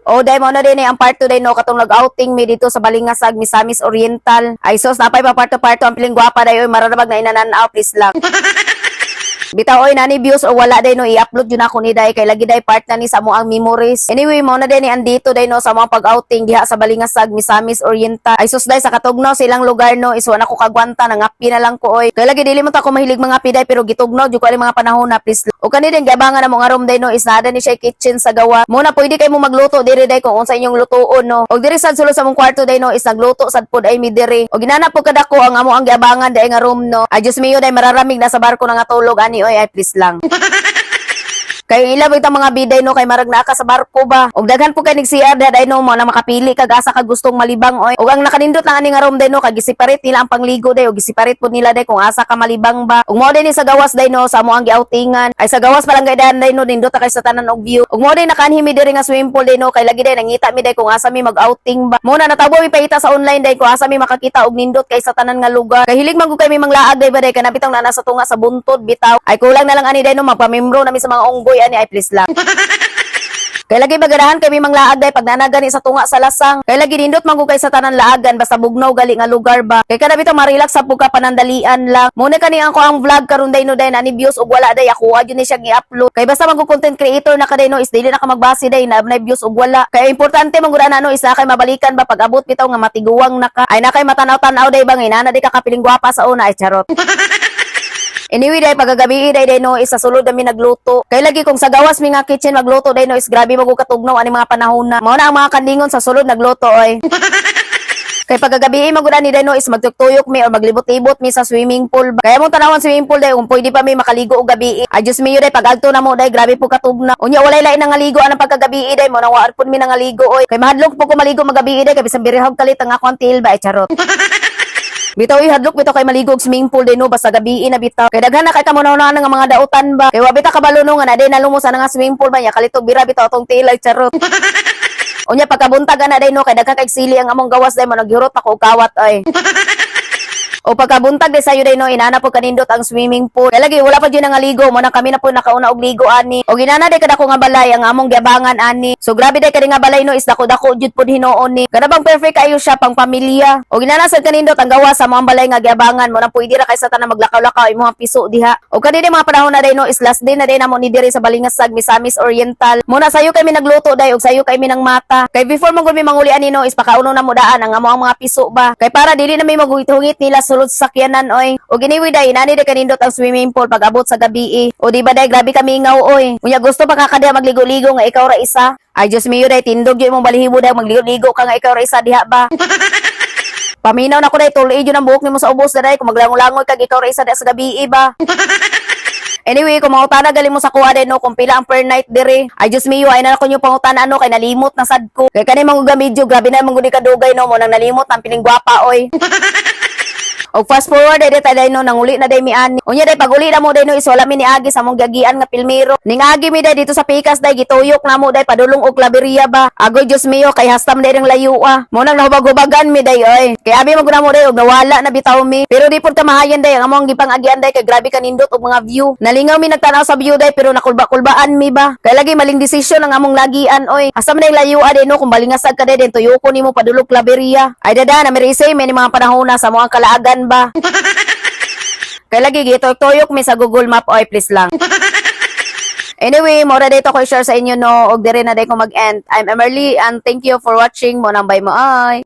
O dahil mo na din ang part 2 day no katong nag-outing mi dito sa Balingasag, Misamis Oriental. Ay sos napay pa parto-parto ang piling gwapa dayo mararabag na inananaw please lang. Bitaw oy nani views o wala day no i-upload yun ako ni day kay lagi day part na ni sa mo ang memories. Anyway mo na din ni andito day no sa mga pag-outing diha sa Balingasag, Misamis Oriental. Ay sus day sa katugno silang lugar no iswa na ko kagwanta nangapi na lang ko oy. Kay lagi dili mo ta ko mahilig mga piday pero gitugno jud ko ali mga panahon na please. O kani din gabangan na mo nga room day no is nada ni siya kitchen sa gawa. Muna pwede kay mo magluto diri day kung unsa inyong lutoon no. Og diri sad sulod sa mong kwarto day no is nagluto sad pod ay mi diri. Og ginana po kadako ang amo ang giabangan day nga room no. Ay Diyos mío day mararamig na sa barko na nga tulog ani oy ay please lang. Kay ila bitaw mga biday no kay marag naa ka sa barko ba. Og daghan po kay nagsiar day no mo na makapili kag asa ka gustong malibang oy. Og ang nakanindot lang ani nga room day no kag giseparate nila ang pangligo day og giseparate pod nila day kung asa ka malibang ba. Og mo din sa gawas day no sa mo ang gioutingan. Ay sa gawas pa lang gaydan day no nindot ta kay sa tanan og view. Og mo din nakanhi mi diri nga swimming pool day no kay lagi day nangita mi day kung asa mi mag-outing ba. Mo na natabo mi paita sa online day kung asa mi makakita og nindot kay sa tanan nga lugar. Kay hilig man gud kay mi manglaag day ba day kana bitong nana sa tunga sa buntod bitaw. Ay kulang na lang ani day no magpamembro nami sa mga unggoy ani ay please lang. Kay lagi bagadahan kay may mga laag day pag nanagani sa tunga sa lasang. Kay lagi nindot man gud kay sa tanan laagan basta bugnaw gali nga lugar ba. Kay kada bitaw ma-relax sa puka panandalian lang. Muna kani ang ko ang vlog karon day no day na ni views ug wala day ako adyo ni siya gi-upload. Kay basta man gud content creator na kaday no is dili na ka magbase day na views ug wala. Kay importante man gud ana no is na kay mabalikan ba pag abot bitaw nga matiguwang na ka. Ay na kay matanaw-tanaw day ba nga na di ka kapiling gwapa sa una ay charot. Anyway, day pagagabi day no isa sulod mi nagluto. Kay lagi kung sa gawas mi nga kitchen magluto day no is grabe magug katugnaw ani mga panahon na. Mao na ang mga kandingon sa sulod nagluto oy. Kay pagagabi magud ni day no is magtuyok mi o maglibot-libot mi sa swimming pool. Kaya mo tanawon swimming pool day kung pwede pa mi makaligo og gabi. Ay Diyos mío day pag-adto na mo day grabe po katugnaw. Unya walay lain nga ligo anang pagkagabi day mo nawaan pud mi nga ligo oy. Kay mahadlok po ko maligo magabi day kay bisan birihog kalit ang akong til ba ay charot. Bitaw ihadlok bitaw kay maligog swimming pool din no basta gabi na bitaw. Kay daghan na kay kamunaw-na nga mga dautan ba. Kay wa bitaw kabalo no nga na day nalumos na nga swimming pool ba nya kalito bira bitaw tong tilay charot. Unya pagkabuntag na day no kay daghan kay sili ang among gawas day mo naghirot ako og kawat ay. O pagkabuntag de sayo day no inana po kanindot ang swimming pool. Kay lagi wala pa gyud nga ligo mo na kami na po nakauna og ligo ani. O ginana day kadako nga balay ang among giabangan ani. So grabe day kadi nga balay no is dako-dako jud pod hinuon ni. Kada bang perfect kayo siya pang pamilya. O ginana sad kanindot ang gawas sa mga balay nga giabangan mo na pwede ra kay sa tanan maglakaw-lakaw imong piso diha. O kadi day mga panahon na day no is last day na day namo ni diri sa Balingasag, Misamis Oriental. Muna sayo kay mi nagluto day og sayo kay mi nang mata. Kay before mo gud mi manguli ani no is pakauno na mo daan ang amo ang mga piso ba. Kay para dili na may maguhit-hungit nila sulod sa sakyanan oy. O giniwi day nani day kanindot ang swimming pool pag abot sa gabi. O di ba day grabe kami ngaw oy. Unya gusto pa kakadiha magligo-ligo nga ikaw ra isa. Ay Diyos mío day tindog gyud imong balihibo day magligo-ligo ka nga ikaw ra isa diha ba. Paminaw na ko day tuloy jud ang buhok nimo sa ubos day kung maglangoy-langoy kag ikaw ra isa sa gabi ba. Anyway, kung mangutana gali mo sa kuha din no, kung pila ang per night dire. Ay Diyos mío, ay na ko yung pangutana ano, kay nalimot na sad ko. Kay kani mga gamidyo, grabe na mga kadugay no, mo nang nalimot ang piling gwapa oy. O fast forward day tayo no nanguli na day mi ani. Unya day paguli na mo day no is wala mi ni agi sa mong gagian nga pilmero. Ning agi mi day dito sa Pikas day gituyok na mo day padulong og Claveria ba. Agoy Dios mío kay hastam day ng layo Mo nang nahubag-hubagan mi day oy. Kay abi mo guna mo day og nawala na bitaw mi. Pero di pud kamahayan day ang among gipang-agian day kay grabe kanindot og mga view. Nalingaw mi nagtanaw sa view day pero nakulba-kulbaan mi ba. Kay lagi maling desisyon ang among lagian oy. Hastam day layo day no kung balingasag ka day den tuyoko nimo padulong Claveria. Ay dada na mirisay may mga panahon na sa mga kalaagan ba. Kaya lagi gito-tuyok mi sa Google Map oy please lang. Anyway, mora dito ko i-share sa inyo no og dire na day ko mag-end. I'm Emerly and thank you for watching mo nang bye mo ay.